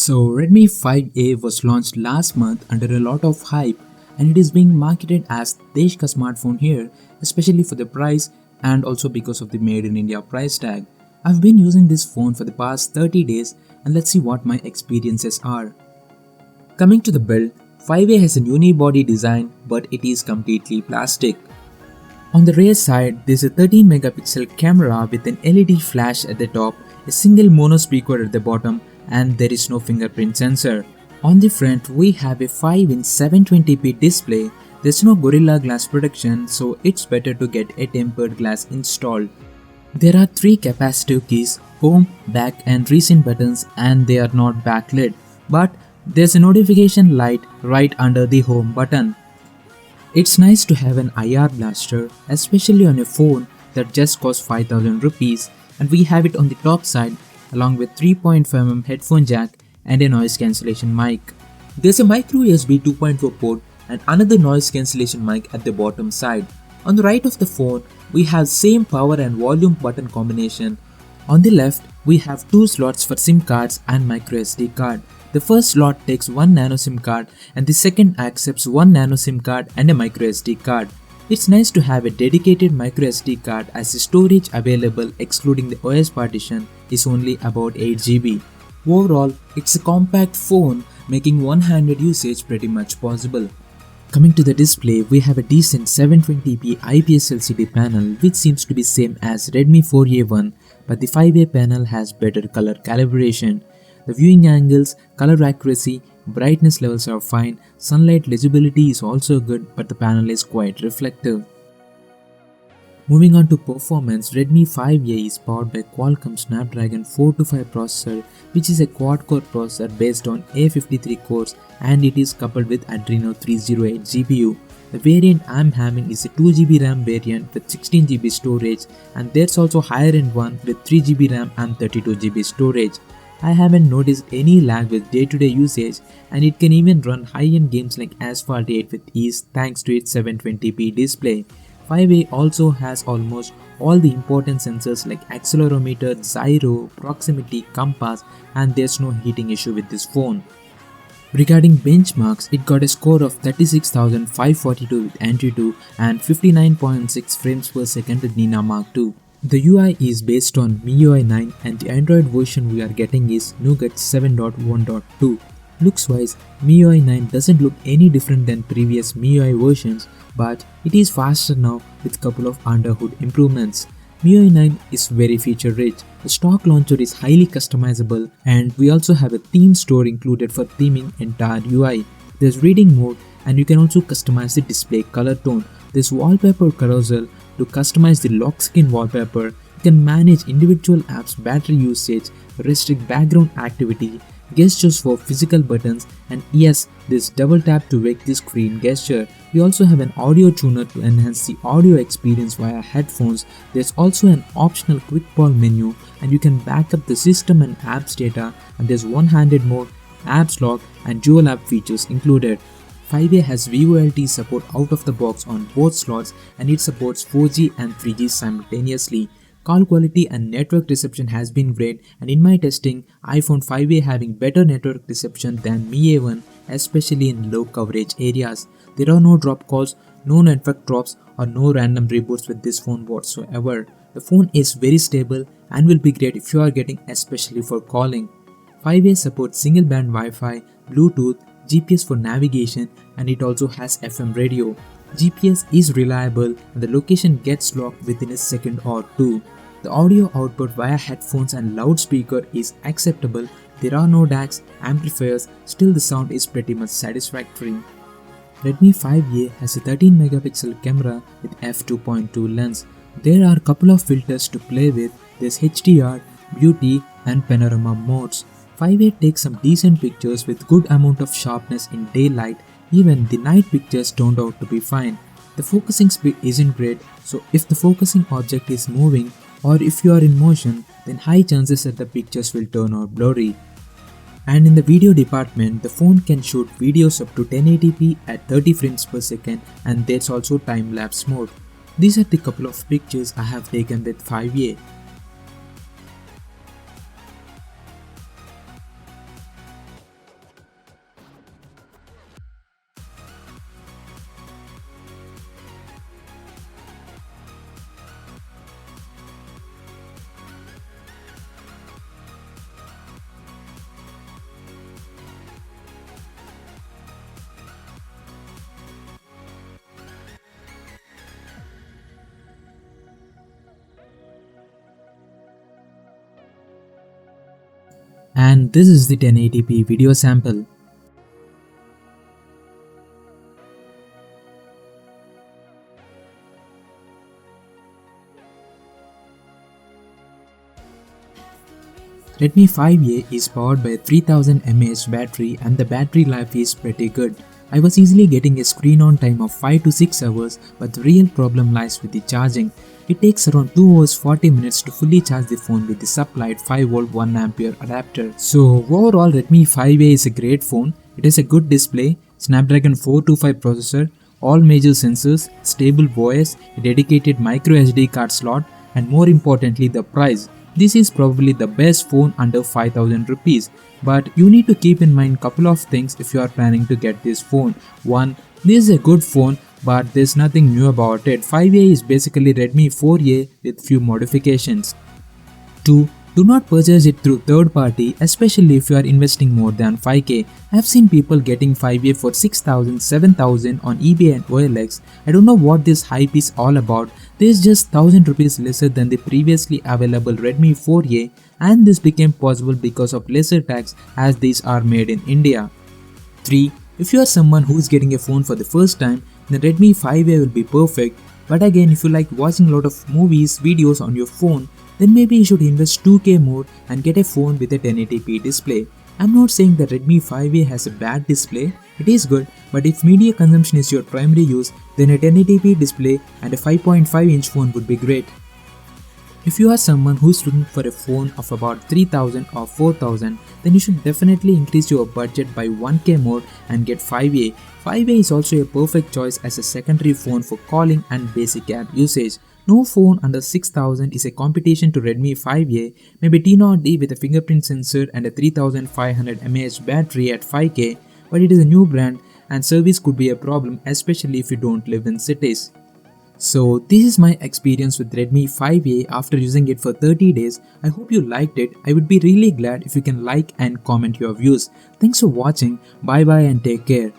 So Redmi 5A was launched last month under a lot of hype, and it is being marketed as Desh ka smartphone here, especially for the price and also because of the made in India price tag. I've been using this phone for the past 30 days and let's see what my experiences are. Coming to the build, 5A has a unibody design but it is completely plastic. On the rear side, there is a 13 megapixel camera with an LED flash at the top, a single mono speaker at the bottom, and there is no fingerprint sensor. On the front, we have a 5-inch 720p display. There's no Gorilla Glass protection, so it's better to get a tempered glass installed. There are 3 capacitive keys, home, back and recent buttons, and they are not backlit. But there's a notification light right under the home button. It's nice to have an IR blaster, especially on a phone that just costs 5000 rupees, and we have it on the top side along with 3.5mm headphone jack and a noise cancellation mic. There's a micro USB 2.4 port and another noise cancellation mic at the bottom side. On the right of the phone, we have same power and volume button combination. On the left, we have 2 slots for SIM cards and micro SD card. The first slot takes 1 nano SIM card and the second accepts 1 nano SIM card and a micro SD card. It's nice to have a dedicated micro SD card as the storage available excluding the OS partition is only about 8GB. Overall, it's a compact phone making one-handed usage pretty much possible. Coming to the display, we have a decent 720p IPS LCD panel which seems to be same as Redmi 4A one, but the 5A panel has better color calibration. The viewing angles, color accuracy, brightness levels are fine, sunlight legibility is also good, but the panel is quite reflective. Moving on to performance, Redmi 5A is powered by Qualcomm Snapdragon 425 processor, which is a quad-core processor based on A53 cores, and it is coupled with Adreno 308 GPU. The variant I'm having is a 2GB RAM variant with 16GB storage, and there's also higher end one with 3GB RAM and 32GB storage. I haven't noticed any lag with day-to-day usage, and it can even run high-end games like Asphalt 8 with ease thanks to its 720p display. 5A also has almost all the important sensors like accelerometer, gyro, proximity, compass, and there's no heating issue with this phone. Regarding benchmarks, it got a score of 36,542 with Antutu and 59.6 frames per second with Nina Mark II. The UI is based on MIUI 9 and the Android version we are getting is Nougat 7.1.2. Looks wise, MIUI 9 doesn't look any different than previous MIUI versions, but it is faster now with couple of under-hood improvements. MIUI 9 is very feature rich, the stock launcher is highly customizable, and we also have a theme store included for theming entire UI. There's reading mode and you can also customize the display color tone. There's wallpaper carousel to customize the lock screen wallpaper. You can manage individual apps battery usage, restrict background activity, gestures for physical buttons, and yes, this double tap to wake the screen gesture. We also have an audio tuner to enhance the audio experience via headphones. There's also an optional quick pause menu and you can back up the system and apps data, and there's one-handed mode, apps lock, and dual app features included. 5A has VoLTE support out of the box on both slots, and it supports 4G and 3G simultaneously. Call quality and network reception has been great, and in my testing, I found 5A having better network reception than Mi A1, especially in low coverage areas. There are no drop calls, no network drops, or no random reboots with this phone whatsoever. The phone is very stable and will be great if you are getting especially for calling. 5A supports single band Wi-Fi, Bluetooth, GPS for navigation, and it also has FM radio. GPS is reliable and the location gets locked within a second or two. The audio output via headphones and loudspeaker is acceptable. There are no DACs, amplifiers, still the sound is pretty much satisfactory. Redmi 5A has a 13 megapixel camera with f2.2 lens. There are a couple of filters to play with. There's HDR, beauty, and panorama modes. 5A takes some decent pictures with good amount of sharpness in daylight. Even the night pictures turned out to be fine. The focusing speed isn't great, so if the focusing object is moving or if you are in motion, then high chances that the pictures will turn out blurry. And in the video department, the phone can shoot videos up to 1080p at 30 frames per second, and there's also time-lapse mode. These are the couple of pictures I have taken with 5A. And this is the 1080p video sample. Redmi 5A is powered by a 3000 mAh battery and the battery life is pretty good. I was easily getting a screen on time of 5 to 6 hours, but the real problem lies with the charging. It takes around 2 hours 40 minutes to fully charge the phone with the supplied 5V 1A adapter. So overall Redmi 5A is a great phone. It has a good display, Snapdragon 425 processor, all major sensors, stable voice, a dedicated microSD card slot, and more importantly the price. This is probably the best phone under 5000 rupees, but you need to keep in mind couple of things if you are planning to get this phone. 1. This is a good phone, but there's nothing new about it. 5A is basically Redmi 4A with few modifications. 2. Do not purchase it through third party, especially if you are investing more than 5k. I have seen people getting 5A for 6000, 7000 on eBay and OLX. I don't know what this hype is all about. This is just 1000 rupees lesser than the previously available Redmi 4A, and this became possible because of lesser tax as these are made in India. 3. If you are someone who is getting a phone for the first time, then Redmi 5A will be perfect. But again, if you like watching a lot of movies, videos on your phone, then maybe you should invest 2k more and get a phone with a 1080p display. I'm not saying that Redmi 5A has a bad display, it is good, but if media consumption is your primary use, then a 1080p display and a 5.5-inch phone would be great. If you are someone who is looking for a phone of about 3000 or 4000, then you should definitely increase your budget by 1k more and get 5A. 5A is also a perfect choice as a secondary phone for calling and basic app usage. No phone under 6000 is a competition to Redmi 5A, maybe T0D with a fingerprint sensor and a 3500 mAh battery at 5k, but it is a new brand and service could be a problem, especially if you don't live in cities. So this is my experience with Redmi 5A after using it for 30 days. I hope you liked it. I would be really glad if you can like and comment your views. Thanks for watching. Bye bye and take care.